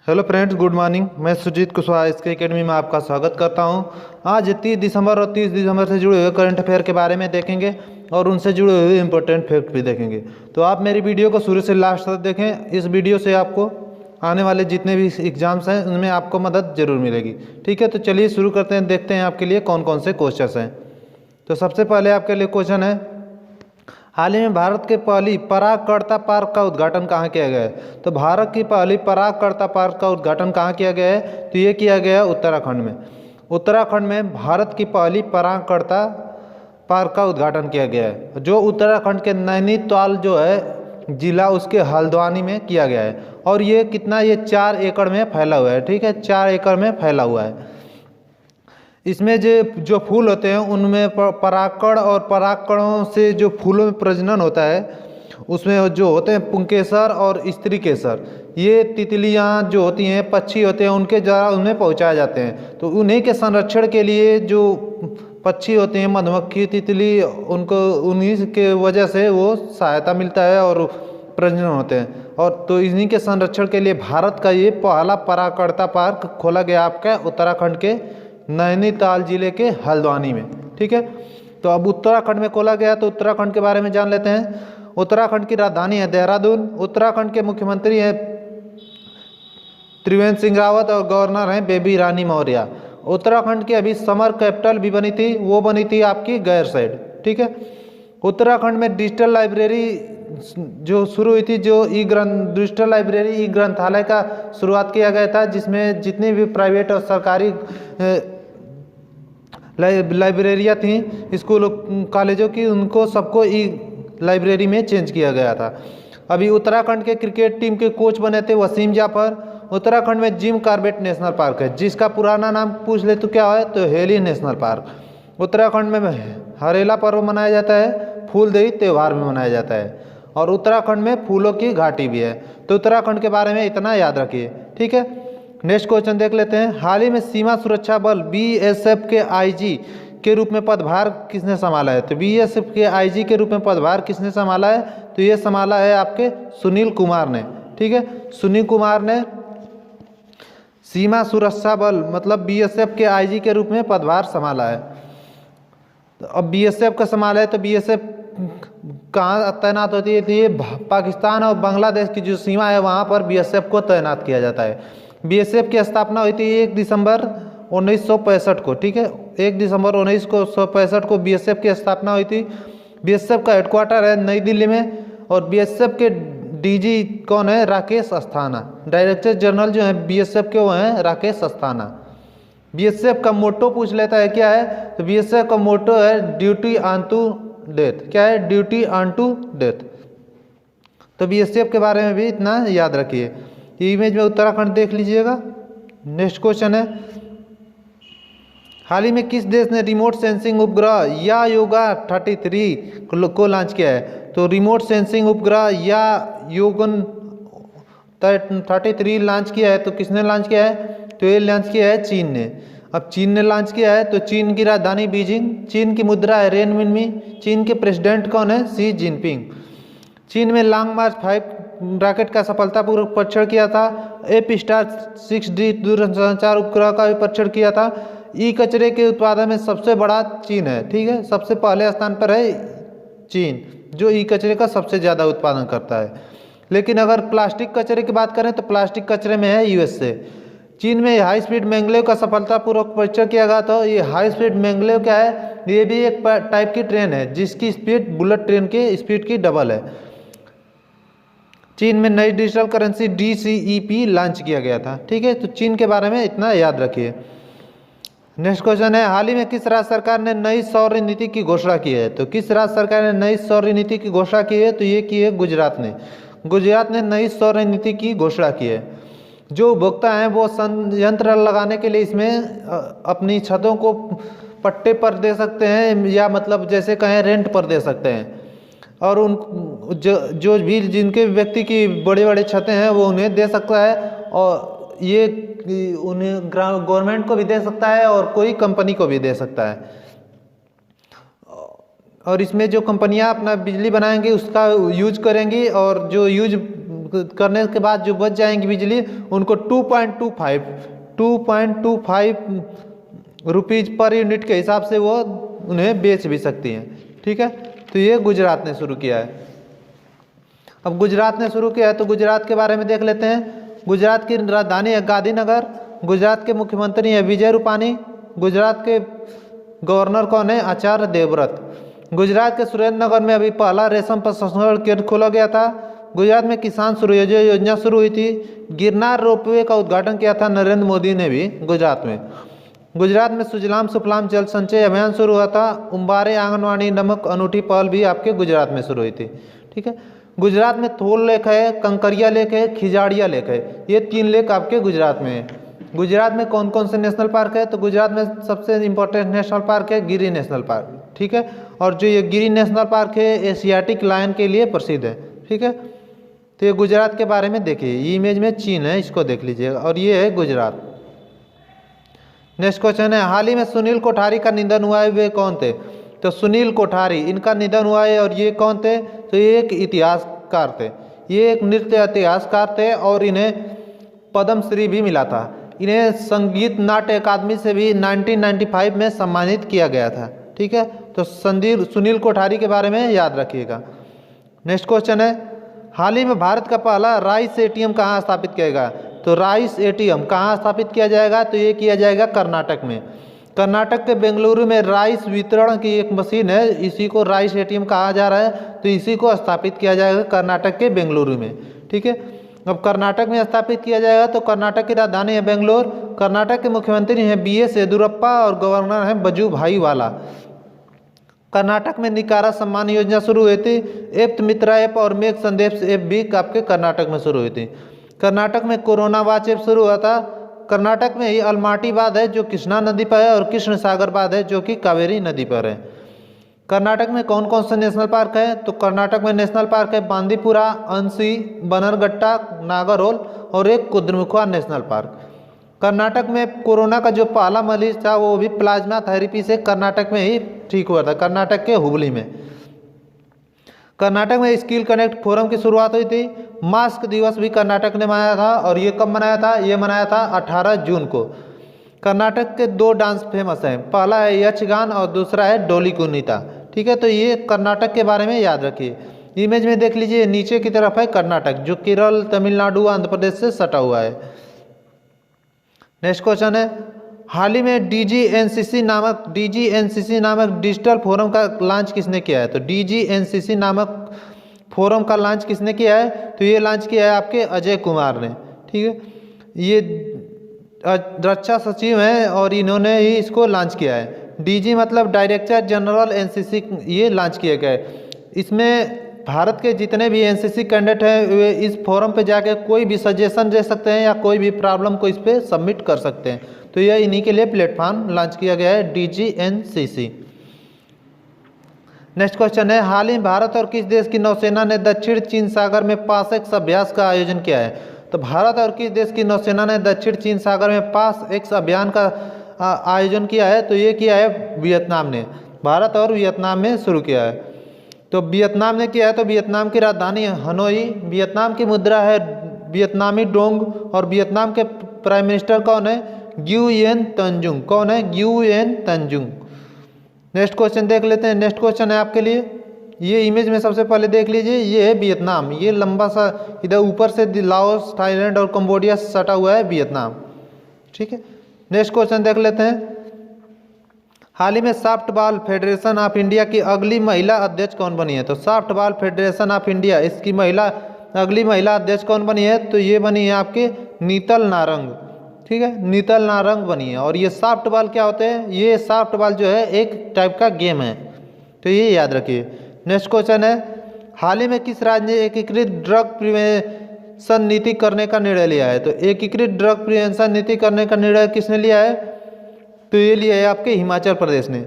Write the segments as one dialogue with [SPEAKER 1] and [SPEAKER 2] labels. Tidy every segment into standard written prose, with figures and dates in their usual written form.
[SPEAKER 1] Hello friends, good morning. मैं सुजीत कुशवाहा इसके academy में आपका स्वागत करता हूं। आज 30 दिसंबर और 30 दिसंबर से जुड़े हुए करंट अफेयर के बारे में देखेंगे और उनसे जुड़े हुए इंपॉर्टेंट फैक्ट भी देखेंगे। तो आप मेरी वीडियो को शुरू से लास्ट तक देखें। इस वीडियो से आपको आने वाले जितने भी एग्जाम्स हैं उनमें आपको मदद जरूर मिलेगी। ठीक है, तो चलिए शुरू करते हैं। देखते हैं आपके लिए कौन कौन से क्वेश्चन हैं। तो सबसे पहले आपके लिए क्वेश्चन है, हाल ही में भारत के पहली परागकर्ता पार्क का उद्घाटन कहाँ किया गया है? तो भारत की पहली परागकर्ता पार्क का उद्घाटन कहाँ किया गया है? तो ये किया गया है उत्तराखंड में। उत्तराखंड में भारत की पहली परागकर्ता पार्क का उद्घाटन किया गया है, जो उत्तराखंड के नैनीताल जो है जिला, उसके हल्द्वानी में किया गया है। और ये कितना, ये 4 एकड़ में फैला हुआ है। ठीक है, 4 एकड़ में फैला हुआ है। इसमें जो फूल होते हैं उनमें परागकण और परागकणों से जो फूलों में प्रजनन होता है उसमें जो होते हैं पुंकेसर और स्त्री केसर, ये तितलियां जो होती हैं, पक्षी होते हैं, उनके द्वारा उनमें पहुंचाए जाते हैं। तो उन्हीं के संरक्षण के लिए जो पक्षी होते हैं, मधुमक्खी, तितली, उनको उन्हीं के वजह से वो सहायता मिलता है और प्रजनन होते हैं। और तो इन्हीं के संरक्षण के लिए भारत का ये पहला परागकर्ता पार्क खोला गया आपका उत्तराखंड के नैनीताल जिले के हल्द्वानी में। ठीक है, तो अब उत्तराखंड में खोला गया, तो उत्तराखंड के बारे में जान लेते हैं। उत्तराखंड की राजधानी है देहरादून। उत्तराखंड के मुख्यमंत्री हैं त्रिवेंद्र सिंह रावत और गवर्नर हैं बेबी रानी मौर्य। उत्तराखंड की अभी समर कैपिटल भी बनी थी, वो बनी थी आपकी गैर साइड। ठीक है, उत्तराखंड में डिजिटल लाइब्रेरी जो शुरू हुई थी, जो डिजिटल लाइब्रेरी ई ग्रंथालय का शुरुआत किया गया था, जिसमें जितनी भी प्राइवेट और सरकारी लाइब्रेरियाँ थीं स्कूल कॉलेजों की, उनको सबको ई लाइब्रेरी में चेंज किया गया था। अभी उत्तराखंड के क्रिकेट टीम के कोच बने थे वसीम जाफर। उत्तराखंड में जिम कॉर्बेट नेशनल पार्क है, जिसका पुराना नाम पूछ ले तो क्या है, तो हेली नेशनल पार्क। उत्तराखंड में हरेला पर्व मनाया जाता है, फूलदेई त्यौहार भी मनाया जाता है, और उत्तराखंड में फूलों की घाटी भी है। तो उत्तराखंड के बारे में इतना याद रखिए। ठीक है, नेक्स्ट क्वेश्चन देख लेते हैं। हाल ही में सीमा सुरक्षा बल बीएसएफ के आईजी के रूप में पदभार किसने संभाला है? तो बीएसएफ के आईजी के रूप में पदभार किसने संभाला है? तो ये संभाला है आपके सुनील कुमार ने। ठीक है, सुनील कुमार ने सीमा सुरक्षा बल मतलब बीएसएफ के आईजी के रूप में पदभार संभाला है। तो अब बीएसएफ का संभाला है, तो बीएसएफ कहाँ तैनात होती है? तो ये पाकिस्तान और बांग्लादेश की जो सीमा है वहाँ पर बीएसएफ को तैनात किया जाता है। बीएसएफ की स्थापना हुई थी 1 दिसंबर 1965 को। ठीक है, 1 दिसंबर 1965 को बीएसएफ की स्थापना हुई थी। बीएसएफ का हेडक्वार्टर है नई दिल्ली में, और बीएसएफ के डीजी कौन है? राकेश अस्थाना। डायरेक्टर जनरल जो है बीएसएफ के वो हैं राकेश अस्थाना। बीएसएफ का मोटो पूछ लेता है, क्या है? तो बीएसएफ का मोटो है ड्यूटी ऑन टू डेथ। क्या है? Duty on to death. तो बीएसएफ के बारे में भी इतना याद रखिए। इमेज में उत्तराखंड देख लीजिएगा। नेक्स्ट क्वेश्चन है, हाल ही में किस देश ने रिमोट सेंसिंग उपग्रह या योगा 33 को लॉन्च किया है? तो रिमोट सेंसिंग उपग्रह या योगन 33 लॉन्च किया है। तो किसने लॉन्च किया है? तो ये लॉन्च किया है चीन ने। अब चीन ने लॉन्च किया है, तो चीन की राजधानी बीजिंग, चीन की मुद्रा है रेनमिनमी, चीन के प्रेसिडेंट कौन है? Xi Jinping. चीन में लॉन्ग मार्च 5 रॉकेट का सफलतापूर्वक परीक्षण किया था। एपिस्टार 6D दूरसंचार उपग्रह का भी परीक्षण किया था। ई कचरे के उत्पादन में सबसे बड़ा चीन है। ठीक है, सबसे पहले स्थान पर है चीन, जो ई कचरे का सबसे ज़्यादा उत्पादन करता है। लेकिन अगर प्लास्टिक कचरे की बात करें तो प्लास्टिक कचरे में है यूएसए। चीन में हाई स्पीड मैंगलेव का सफलतापूर्वक परीक्षण किया गया था। ये हाई स्पीड मैंगलेव क्या है? ये भी एक टाइप की ट्रेन है जिसकी स्पीड बुलेट ट्रेन की स्पीड की डबल है। चीन में नई डिजिटल करेंसी DCEP लॉन्च किया गया था। ठीक है, तो चीन के बारे में इतना याद रखिए। नेक्स्ट क्वेश्चन है, हाल ही में किस राज्य सरकार ने नई सौर नीति की घोषणा की है? तो किस राज्य सरकार ने नई सौर नीति की घोषणा की है? तो ये की है गुजरात ने। गुजरात ने नई सौर नीति की घोषणा की है। जो उपभोक्ता हैं वो संयंत्र लगाने के लिए इसमें अपनी छतों को पट्टे पर दे सकते हैं, या मतलब जैसे कहें रेंट पर दे सकते हैं। और उन जो भी जिनके व्यक्ति की बड़े बड़े छतें हैं वो उन्हें दे सकता है, और ये उन्हें गवर्नमेंट को भी दे सकता है और कोई कंपनी को भी दे सकता है। और इसमें जो कंपनियां अपना बिजली बनाएंगी उसका यूज करेंगी, और जो यूज करने के बाद जो बच जाएंगी बिजली उनको 2.25 रुपीज़ पर यूनिट के हिसाब से वो उन्हें बेच भी सकती हैं। ठीक है, तो ये गुजरात ने शुरू किया है। अब गुजरात ने शुरू किया है तो गुजरात के बारे में देख लेते हैं। गुजरात की राजधानी है गांधीनगर। गुजरात के मुख्यमंत्री हैं विजय रूपानी। गुजरात के गवर्नर कौन है? आचार्य देवव्रत। गुजरात के सुरेंद्रनगर में अभी पहला रेशम प्रसंस्करण केंद्र खोला गया था। गुजरात में किसान सूर्योदय योजना शुरू हुई थी। गिरनार रोपवे का उद्घाटन किया था नरेंद्र मोदी ने भी गुजरात में। गुजरात में सुजलाम सुफलाम जल संचय अभियान शुरू हुआ था। उम्बारे आंगनवाड़ी नामक अनूठी पहल भी आपके गुजरात में शुरू हुई थी। ठीक है, गुजरात में थोल लेक है, कंकरिया लेक है, खिजाड़िया लेक है। ये 3 लेक आपके गुजरात में है। गुजरात में कौन कौन से नेशनल पार्क है? तो गुजरात में सबसे इम्पोर्टेंट नेशनल पार्क है गिरी नेशनल पार्क। ठीक है, और जो ये गिरी नेशनल पार्क है एशियाटिक लायन के लिए प्रसिद्ध है। ठीक है, तो ये गुजरात के बारे में देखिए, ये इमेज में चीन है, इसको देख लीजिएगा, और ये है गुजरात। नेक्स्ट क्वेश्चन है, हाल ही में सुनील कोठारी का निधन हुआ है, वे कौन थे? तो सुनील कोठारी, इनका निधन हुआ है, और ये कौन थे? तो ये एक इतिहासकार थे, ये एक नृत्य इतिहासकार थे, और इन्हें पद्मश्री भी मिला था। इन्हें संगीत नाट्य अकादमी से भी 1995 में सम्मानित किया गया था। ठीक है, तो सुनील कोठारी के बारे में याद रखिएगा। नेक्स्ट क्वेश्चन है, हाल ही में भारत का पहला राइस एटीएम कहाँ स्थापित किया गया? तो राइस एटीएम कहाँ स्थापित किया जाएगा? तो ये किया जाएगा कर्नाटक में। कर्नाटक के बेंगलुरु में राइस वितरण की एक मशीन है, इसी को राइस एटीएम कहा जा रहा है, तो इसी को स्थापित किया जाएगा कर्नाटक के बेंगलुरु में। ठीक है, अब कर्नाटक में स्थापित किया जाएगा तो कर्नाटक की राजधानी है बेंगलोर। कर्नाटक के मुख्यमंत्री हैं BS येदियुरप्पा और गवर्नर हैं वजुभाई वाला। कर्नाटक में निकारा सम्मान योजना शुरू हुई थी। एप्त मित्रा ऐप और मेघ संदेश ऐप भी आपके कर्नाटक में शुरू हुई थी। कर्नाटक में कोरोना वाच ऐप शुरू हुआ था। कर्नाटक में ही अलमाटी बांध है जो कृष्णा नदी पर है, और कृष्ण सागर बांध है जो कि कावेरी नदी पर है। कर्नाटक में कौन कौन से नेशनल पार्क है? तो कर्नाटक में नेशनल पार्क है बांदीपुरा, अंसी, बनरघट्टा, नागरहोल और एक कुद्रेमुख नेशनल पार्क। कर्नाटक में कोरोना का जो पहला मरीज था वो भी प्लाज्मा थेरेपी से कर्नाटक में ही ठीक हुआ था, कर्नाटक के हुबली में। कर्नाटक में स्किल कनेक्ट फोरम की शुरुआत हुई थी। मास्क दिवस भी कर्नाटक ने मनाया था, और ये कब मनाया था? ये मनाया था 18 जून को। कर्नाटक के 2 डांस फेमस हैं, पहला है यक्षगान और दूसरा है डोली कुनीता। ठीक है, तो ये कर्नाटक के बारे में याद रखिए। इमेज में देख लीजिए, नीचे की तरफ है कर्नाटक जो केरल, तमिलनाडु, आंध्र प्रदेश से सटा हुआ है। नेक्स्ट क्वेश्चन है, हाल ही में DGNCC नामक डिजिटल फोरम का लॉन्च किसने किया है? तो DGNCC नामक फोरम का लॉन्च किसने किया है? तो ये लॉन्च किया है आपके अजय कुमार ने। ठीक है, ये रक्षा सचिव हैं और इन्होंने ही इसको लॉन्च किया है। DG मतलब डायरेक्टर जनरल NCC, ये लॉन्च किया गया है। इसमें भारत के जितने भी NCC कैंडिडेट हैं वे इस फोरम पे जाके कोई भी सजेशन दे सकते हैं या कोई भी प्रॉब्लम को इस पर सबमिट कर सकते हैं। तो यह इन्हीं के लिए प्लेटफॉर्म लॉन्च किया गया है, DGNCC। नेक्स्ट क्वेश्चन है, हाल ही में भारत और किस देश की नौसेना ने दक्षिण चीन सागर में पास-एक्स अभ्यास का आयोजन किया है? तो भारत और किस देश की नौसेना ने दक्षिण चीन सागर में पास-एक्स अभियान का आयोजन किया है? तो ये किया है वियतनाम ने। भारत और वियतनाम में शुरू किया है। तो वियतनाम ने किया है, तो वियतनाम की राजधानी है हनोई। वियतनाम की मुद्रा है वियतनामी डोंग, और वियतनाम के प्राइम मिनिस्टर कौन है? ग्युयेन तंजुंग। कौन है? ग्युयेन तंजुंग। नेक्स्ट क्वेश्चन देख लेते हैं। नेक्स्ट क्वेश्चन है आपके लिए, ये इमेज में सबसे पहले देख लीजिए, ये है वियतनाम। ये लंबा सा इधर ऊपर से लाओस, थाईलैंड और कंबोडिया से सटा हुआ है वियतनाम। ठीक है, नेक्स्ट क्वेश्चन देख लेते हैं। हाल ही में सॉफ्टबॉल फेडरेशन ऑफ इंडिया की अगली महिला अध्यक्ष कौन बनी है? तो सॉफ्टबॉल फेडरेशन ऑफ इंडिया, इसकी अगली महिला अध्यक्ष कौन बनी है? तो ये बनी है आपके नीतल नारंग। ठीक है, नीतल नारंग बनी है। और ये सॉफ्टबॉल क्या होते हैं? ये सॉफ्टबॉल जो है एक टाइप का गेम है, तो ये याद रखिए। नेक्स्ट क्वेश्चन है, हाल ही में किस राज्य ने एकीकृत ड्रग प्रिवेंशन नीति करने का निर्णय लिया है? तो एकीकृत ड्रग प्रिवेंशन नीति करने का निर्णय किसने लिया है? तो ये लिया है आपके हिमाचल प्रदेश ने।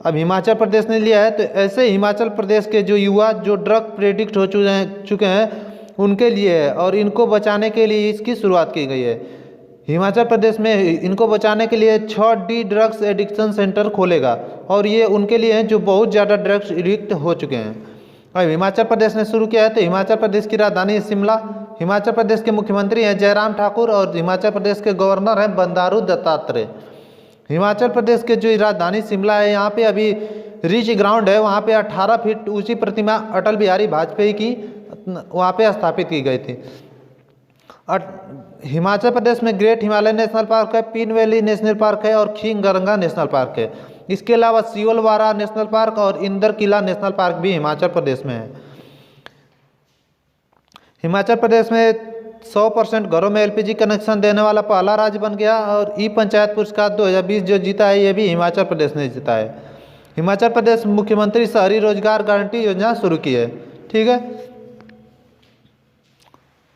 [SPEAKER 1] अब हिमाचल प्रदेश ने लिया है, तो ऐसे हिमाचल प्रदेश के जो युवा जो ड्रग प्रेडिक्ट हो चुके हैं उनके लिए है, और इनको बचाने के लिए इसकी शुरुआत की गई है। हिमाचल प्रदेश में इनको बचाने के लिए 6D ड्रग्स एडिक्शन सेंटर खोलेगा, और ये उनके लिए हैं जो बहुत ज़्यादा ड्रग्स एडिक्ट हो चुके हैं। अब हिमाचल प्रदेश ने शुरू किया है, तो हिमाचल प्रदेश की राजधानी शिमला। हिमाचल प्रदेश के मुख्यमंत्री हैं जयराम ठाकुर और हिमाचल प्रदेश के गवर्नर हैं बंडारू दत्तात्रेय। हिमाचल प्रदेश के जो राजधानी शिमला है, यहाँ पे अभी रिच ग्राउंड है, वहाँ पे 18 फीट ऊंची प्रतिमा अटल बिहारी वाजपेयी की वहाँ पे स्थापित की गई थी। हिमाचल प्रदेश में ग्रेट हिमालय नेशनल पार्क है, पीन वैली नेशनल पार्क है और खींगरंगा नेशनल पार्क है। इसके अलावा सियोलवाड़ा नेशनल पार्क और इंदर किला नेशनल पार्क भी हिमाचल प्रदेश में है। हिमाचल प्रदेश में 100% घरों में एलपीजी कनेक्शन देने वाला पहला राज्य बन गया और ई पंचायत पुरस्कार 2020 जो जीता है, ये भी हिमाचल प्रदेश ने जीता है। हिमाचल प्रदेश मुख्यमंत्री शहरी रोजगार गारंटी योजना शुरू की है। ठीक है,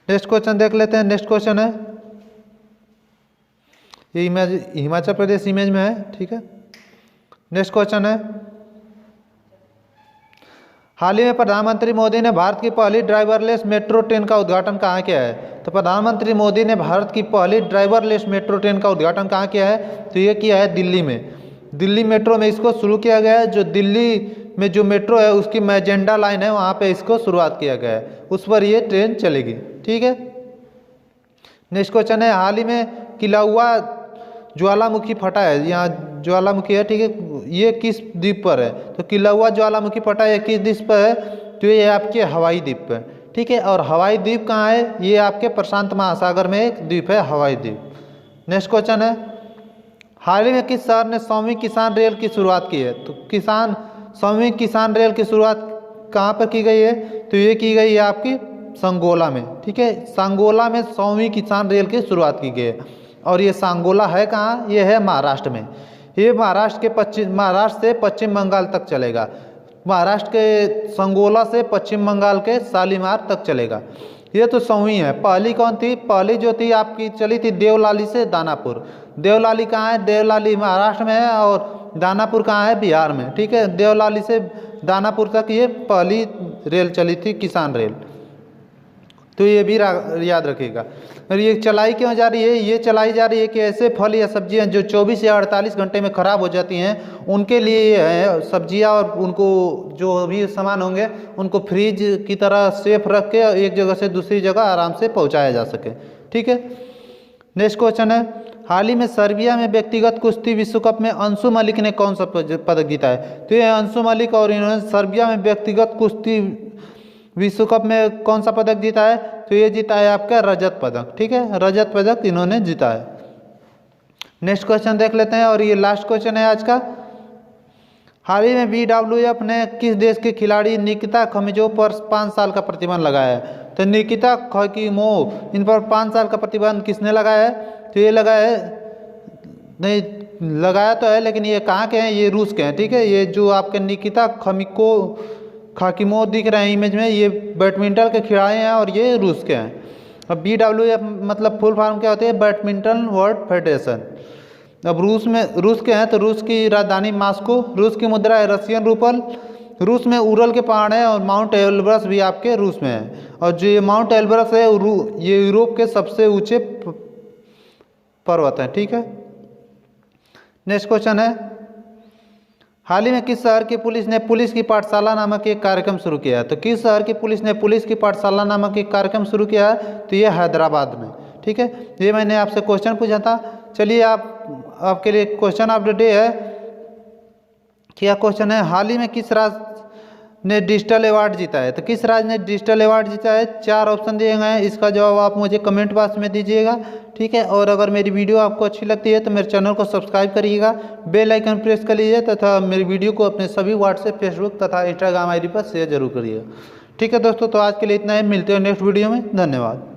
[SPEAKER 1] नेक्स्ट क्वेश्चन देख लेते हैं। नेक्स्ट क्वेश्चन है, ये इमेज हिमाचल प्रदेश इमेज में है। ठीक है, नेक्स्ट क्वेश्चन है, हाल ही में प्रधानमंत्री मोदी ने भारत की पहली ड्राइवरलेस मेट्रो ट्रेन का उद्घाटन कहाँ किया है? तो प्रधानमंत्री मोदी ने भारत की पहली ड्राइवरलेस मेट्रो ट्रेन का उद्घाटन कहाँ किया है? तो ये किया है दिल्ली में। दिल्ली मेट्रो में इसको शुरू किया गया है। जो दिल्ली में जो मेट्रो है उसकी मैजेंडा लाइन है, वहाँ पे इसको शुरुआत किया गया है, उस पर ये ट्रेन चलेगी। ठीक है, नेक्स्ट क्वेश्चन है, हाल ही में किलाउआ ज्वालामुखी फटा है, यहाँ ज्वालामुखी है। ठीक है, ये किस द्वीप पर है? तो किलाउआ ज्वालामुखी फटा है किस द्वीप पर है? तो ये आपके हवाई द्वीप पर। ठीक है, और हवाई द्वीप कहाँ है? ये आपके प्रशांत महासागर में एक द्वीप है, हवाई द्वीप। नेक्स्ट क्वेश्चन है, हाल ही में किस शहर ने 100वीं किसान रेल की शुरुआत की है? तो 100वीं किसान रेल की शुरुआत कहाँ पर की गई है? तो ये की गई है आपकी सांगोला में। ठीक है, सांगोला में 100वीं किसान रेल की शुरुआत की गई है। और ये सांगोला है कहाँ? ये है महाराष्ट्र में। ये महाराष्ट्र से पश्चिम बंगाल तक चलेगा। महाराष्ट्र के संगोला से पश्चिम बंगाल के शालीमार तक चलेगा। ये तो 100वीं है। पहली कौन थी? पहली जो थी आपकी चली थी देवलाली से दानापुर। देवलाली कहाँ है? देवलाली महाराष्ट्र में है और दानापुर कहाँ है? बिहार में। ठीक है, देवलाली से दानापुर तक ये पहली रेल चली थी, किसान रेल। तो ये भी याद रखिएगा। और ये चलाई क्यों जा रही है? ये चलाई जा रही है कि ऐसे फल या सब्जियां जो 24 या 48 घंटे में ख़राब हो जाती हैं, उनके लिए ये है सब्जियां, और उनको जो भी सामान होंगे उनको फ्रीज की तरह सेफ रख के एक जगह से दूसरी जगह आराम से पहुंचाया जा सके। ठीक है, नेक्स्ट क्वेश्चन है, हाल ही में सर्बिया में व्यक्तिगत कुश्ती विश्व कप में अंशु मलिक ने कौन सा पदक जीता है? तो ये अंशु मलिक और इन्होंने सर्बिया में व्यक्तिगत कुश्ती विश्व कप में कौन सा पदक जीता है? तो ये जीता है आपका रजत पदक। ठीक है, रजत पदक इन्होंने जीता है। नेक्स्ट क्वेश्चन देख लेते हैं, और ये लास्ट क्वेश्चन है आज का। हाल ही में BWF ने किस देश के खिलाड़ी निकिता खमिजो पर 5 साल का प्रतिबंध लगाया है? तो निकिता खमिजो इन पर 5 साल का प्रतिबंध किसने लगाया है? तो ये लगाया है, नहीं लगाया तो है, लेकिन ये कहाँ के हैं? ये रूस के हैं। ठीक है, ये जो आपके निकिता खाकिमो दिख रहे हैं इमेज में, ये बैडमिंटन के खिलाड़ी हैं और ये रूस के हैं। अब BWF मतलब फुल फॉर्म क्या होती है? Badminton world federation. अब रूस के हैं, तो रूस की राजधानी मॉस्को, रूस की मुद्रा है रशियन रूपल, रूस में उरल के पहाड़ हैं और माउंट एल्ब्रस भी आपके रूस में है। और जो ये माउंट एल्ब्रस है ये यूरोप के सबसे ऊंचे पर्वत हैं। ठीक है, नेक्स्ट क्वेश्चन है, हाल ही में किस शहर की पुलिस ने पुलिस की पाठशाला नामक एक कार्यक्रम शुरू किया है? तो किस शहर की पुलिस ने पुलिस की पाठशाला नामक एक कार्यक्रम शुरू किया है? तो ये हैदराबाद में। ठीक है, ये मैंने आपसे क्वेश्चन पूछा था। चलिए आपके लिए क्वेश्चन ऑफ द डे है। क्या क्वेश्चन है, हाल ही में किस राज्य ने डिजिटल अवार्ड जीता है? तो किस राज्य ने डिजिटल अवार्ड जीता है? 4 ऑप्शन दिए गए हैं, इसका जवाब आप मुझे कमेंट बॉक्स में दीजिएगा। ठीक है, और अगर मेरी वीडियो आपको अच्छी लगती है तो मेरे चैनल को सब्सक्राइब करिएगा, बेल आइकन प्रेस कर लीजिए तथा मेरी वीडियो को अपने सभी व्हाट्सएप, फेसबुक तथा इंस्टाग्राम ID पर शेयर जरूर करिएगा। ठीक है दोस्तों, तो आज के लिए इतना ही, मिलते हैं नेक्स्ट वीडियो में। धन्यवाद।